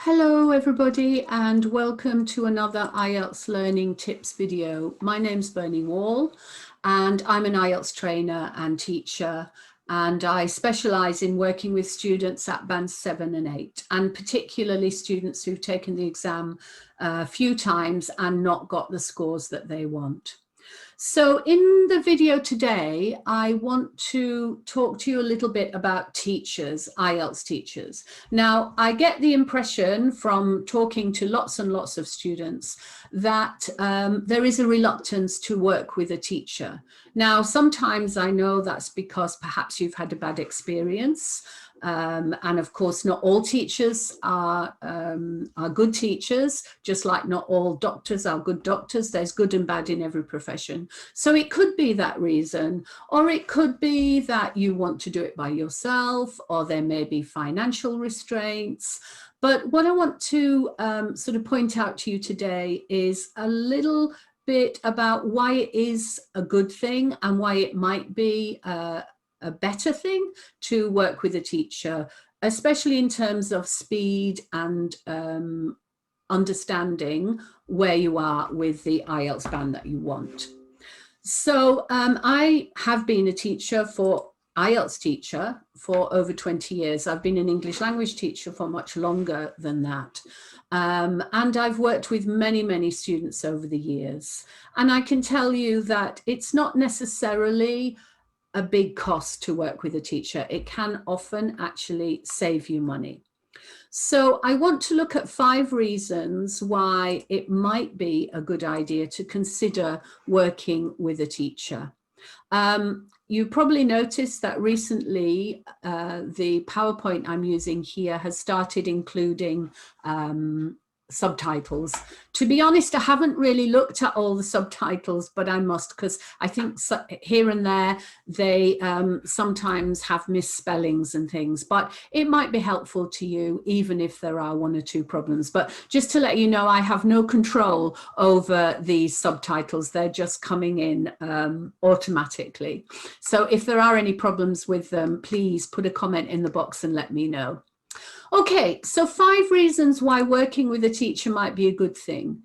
Hello everybody and welcome to another IELTS learning tips video. My name's Bernie Wall and I'm an IELTS trainer and teacher, and I specialise in working with students at band 7 and 8, and particularly students who've taken the exam a few times and not got the scores that they want. So in the video today, I want to talk to you a little bit about teachers, IELTS teachers. Now, I get the impression from talking to lots and lots of students that there is a reluctance to work with a teacher. Now, sometimes I know that's because perhaps you've had a bad experience. And of course, not all teachers are good teachers, just like not all doctors are good doctors. There's good and bad in every profession. So it could be that reason, or it could be that you want to do it by yourself, or there may be financial restraints. But what I want to sort of point out to you today is a little bit about why it is a good thing and why it might be a better thing to work with a teacher, especially in terms of speed and understanding where you are with the IELTS band that you want. So I have been a IELTS teacher for over 20 years. I've been an English language teacher for much longer than that. And I've worked with many, many students over the years. And I can tell you that it's not necessarily a big cost to work with a teacher. It can often actually save you money. So I want to look at 5 reasons why it might be a good idea to consider working with a teacher. You probably noticed that recently the PowerPoint I'm using here has started including subtitles. To be honest, I haven't really looked at all the subtitles, but I must, because I think here and there they sometimes have misspellings and things, but it might be helpful to you even if there are 1 or 2 problems. But just to let you know, I have no control over these subtitles. They're just coming in automatically. So if there are any problems with them, please put a comment in the box and let me know. Okay, so 5 reasons why working with a teacher might be a good thing.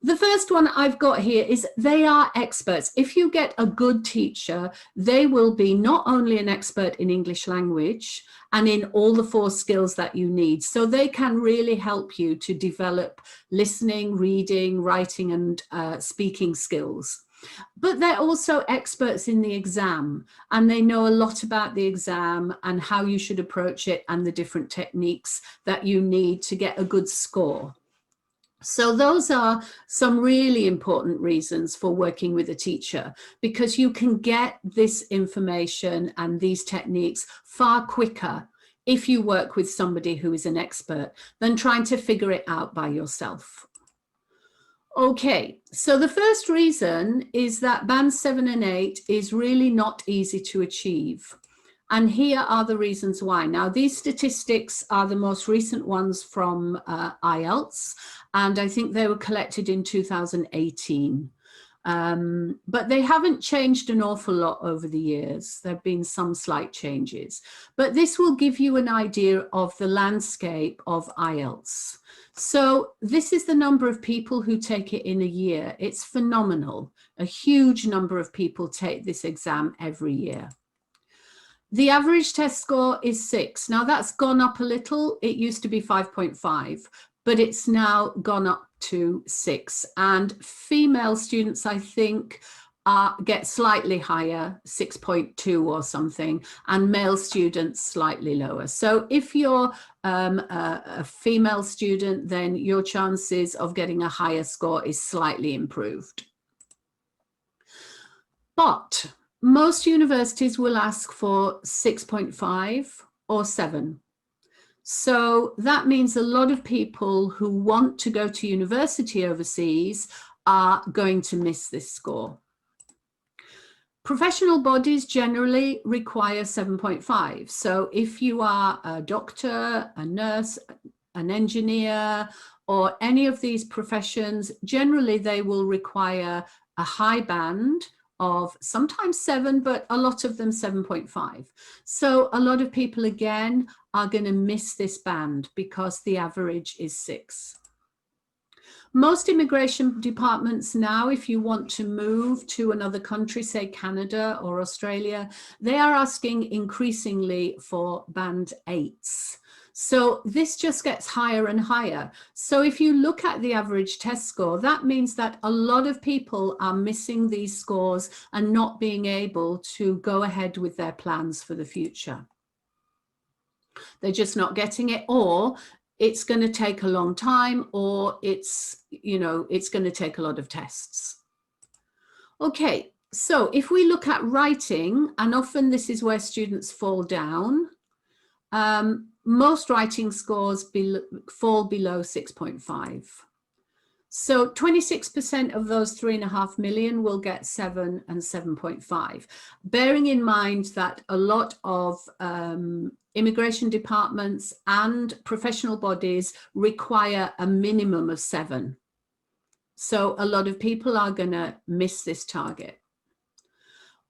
The first one I've got here is they are experts. If you get a good teacher, they will be not only an expert in English language and in all the 4 skills that you need, so they can really help you to develop listening, reading, writing, and speaking skills. But they're also experts in the exam, and they know a lot about the exam and how you should approach it and the different techniques that you need to get a good score. So those are some really important reasons for working with a teacher, because you can get this information and these techniques far quicker if you work with somebody who is an expert than trying to figure it out by yourself. Okay, so the first reason is that band 7 and 8 is really not easy to achieve. And here are the reasons why. Now, these statistics are the most recent ones from IELTS, and I think they were collected in 2018. But they haven't changed an awful lot over the years. There have been some slight changes. But this will give you an idea of the landscape of IELTS. So this is the number of people who take it in a year. It's phenomenal. A huge number of people take this exam every year. The average test score is 6. Now that's gone up a little. It used to be 5.5, but it's now gone up to 6. And female students, I think, get slightly higher, 6.2 or something, and male students slightly lower. So if you're a female student, then your chances of getting a higher score is slightly improved. But most universities will ask for 6.5 or 7. So that means a lot of people who want to go to university overseas are going to miss this score. Professional bodies generally require 7.5. So if you are a doctor, a nurse, an engineer, or any of these professions, generally they will require a high band of sometimes 7, but a lot of them 7.5. So a lot of people, again, are going to miss this band because the average is 6. Most immigration departments now, if you want to move to another country, say Canada or Australia, they are asking increasingly for band 8s. So this just gets higher and higher. So if you look at the average test score, that means that a lot of people are missing these scores and not being able to go ahead with their plans for the future. They're just not getting it, or it's going to take a long time, or it's going to take a lot of tests. Okay, so if we look at writing, and often this is where students fall down, most writing scores fall below 6.5. So 26% of those 3.5 million will get 7 and 7.5, bearing in mind that a lot of immigration departments and professional bodies require a minimum of 7. So a lot of people are going to miss this target.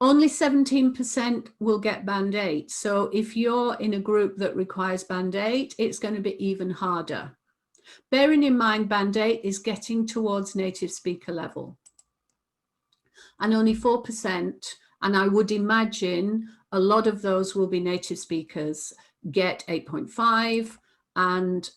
Only 17% will get band 8. So if you're in a group that requires band 8, it's going to be even harder. Bearing in mind, band 8 is getting towards native speaker level. And only 4%, and I would imagine a lot of those will be native speakers, get 8.5, and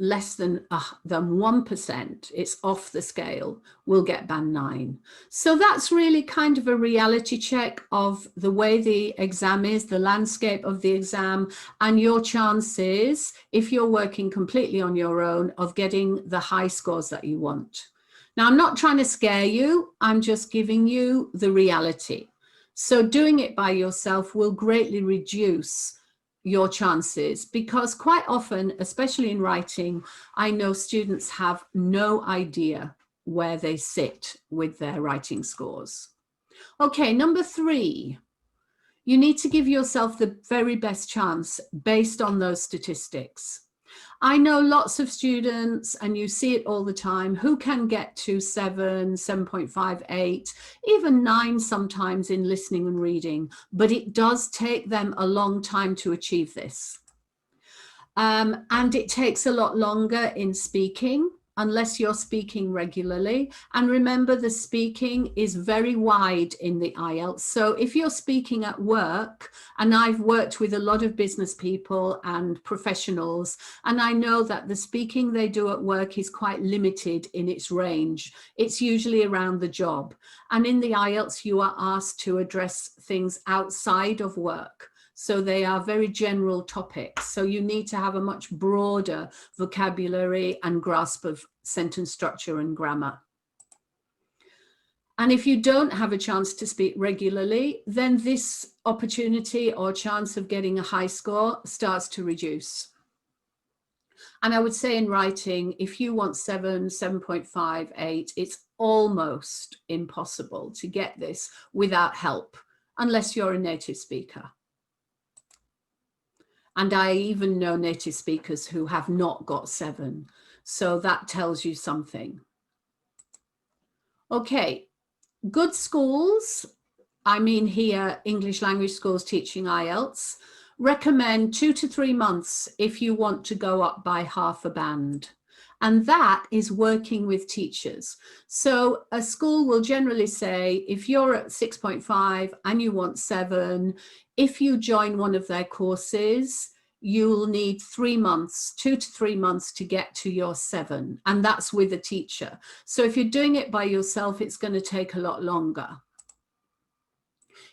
less than 1%, it's off the scale, will get band 9. So that's really kind of a reality check of the way the exam is, the landscape of the exam, and your chances, if you're working completely on your own, of getting the high scores that you want. Now, I'm not trying to scare you, I'm just giving you the reality. So doing it by yourself will greatly reduce your chances, because quite often, especially in writing, I know students have no idea where they sit with their writing scores. Okay, number 3, you need to give yourself the very best chance based on those statistics. I know lots of students, and you see it all the time, who can get to 7, 7.5, 8, even 9 sometimes in listening and reading, but it does take them a long time to achieve this. And it takes a lot longer in speaking, unless you're speaking regularly. And remember, the speaking is very wide in the IELTS. So if you're speaking at work, and I've worked with a lot of business people and professionals, and I know that the speaking they do at work is quite limited in its range. It's usually around the job. And in the IELTS, you are asked to address things outside of work. So they are very general topics. So you need to have a much broader vocabulary and grasp of sentence structure and grammar. And if you don't have a chance to speak regularly, then this opportunity or chance of getting a high score starts to reduce. And I would say in writing, if you want 7, 7.5, 8, it's almost impossible to get this without help, unless you're a native speaker. And I even know native speakers who have not got 7. So that tells you something. Okay, good schools, I mean here English language schools teaching IELTS, recommend 2 to 3 months if you want to go up by half a band. And that is working with teachers. So a school will generally say, if you're at 6.5 and you want 7, if you join one of their courses, you'll need 3 months, 2 to 3 months to get to your 7. And that's with a teacher. So if you're doing it by yourself, it's going to take a lot longer.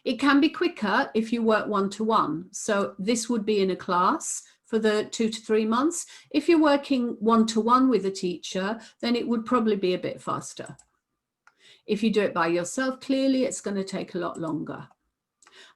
It can be quicker if you work one-to-one. So this would be in a class for the 2 to 3 months. If you're working one-to-one with a teacher, then it would probably be a bit faster. If you do it by yourself, clearly it's going to take a lot longer.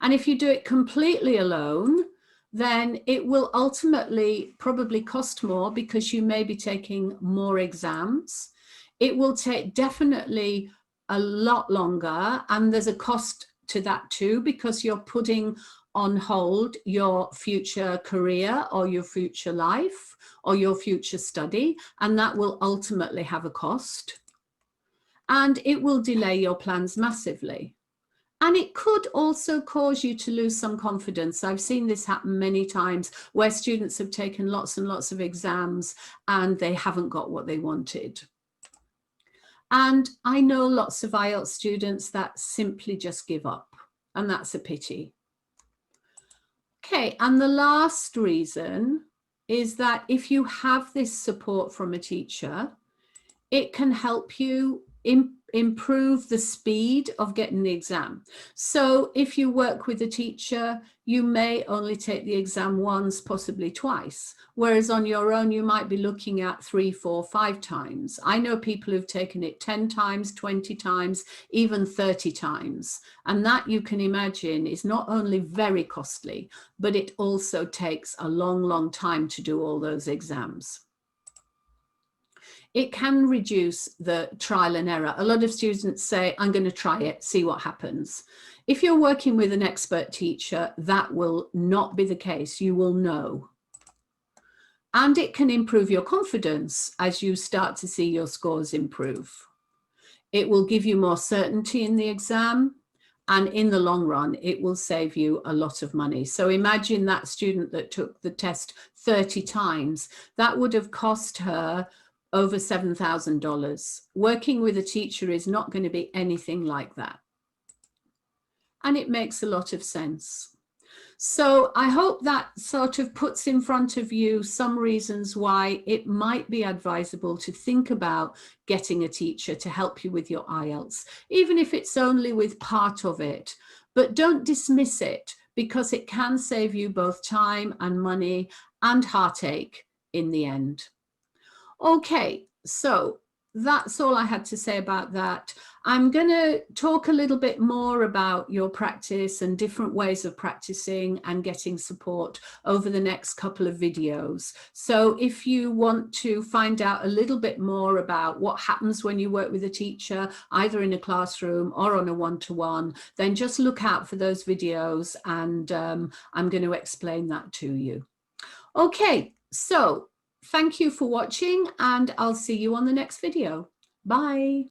And if you do it completely alone, then it will ultimately probably cost more because you may be taking more exams. It will take definitely a lot longer, and there's a cost to that too, because you're putting on hold your future career or your future life or your future study, and that will ultimately have a cost. And it will delay your plans massively. And it could also cause you to lose some confidence. I've seen this happen many times where students have taken lots and lots of exams and they haven't got what they wanted. And I know lots of IELTS students that simply just give up, and that's a pity. Okay, and the last reason is that if you have this support from a teacher, it can help you improve the speed of getting the exam. So if you work with a teacher, you may only take the exam once, possibly twice, whereas on your own, you might be looking at 3, 4, 5 times. I know people who've taken it 10 times, 20 times, even 30 times. And that, you can imagine, is not only very costly, but it also takes a long, long time to do all those exams. It can reduce the trial and error. A lot of students say, I'm going to try it, see what happens. If you're working with an expert teacher, that will not be the case. You will know. And it can improve your confidence as you start to see your scores improve. It will give you more certainty in the exam. And in the long run, it will save you a lot of money. So imagine that student that took the test 30 times. That would have cost her over $7,000. Working with a teacher is not going to be anything like that. And it makes a lot of sense. So I hope that sort of puts in front of you some reasons why it might be advisable to think about getting a teacher to help you with your IELTS, even if it's only with part of it. But don't dismiss it, because it can save you both time and money and heartache in the end. Okay, so that's all I had to say about that. I'm going to talk a little bit more about your practice and different ways of practicing and getting support over the next couple of videos. So if you want to find out a little bit more about what happens when you work with a teacher, either in a classroom or on a one-to-one, then just look out for those videos, and I'm going to explain that to you. Okay, so thank you for watching, and I'll see you on the next video. Bye.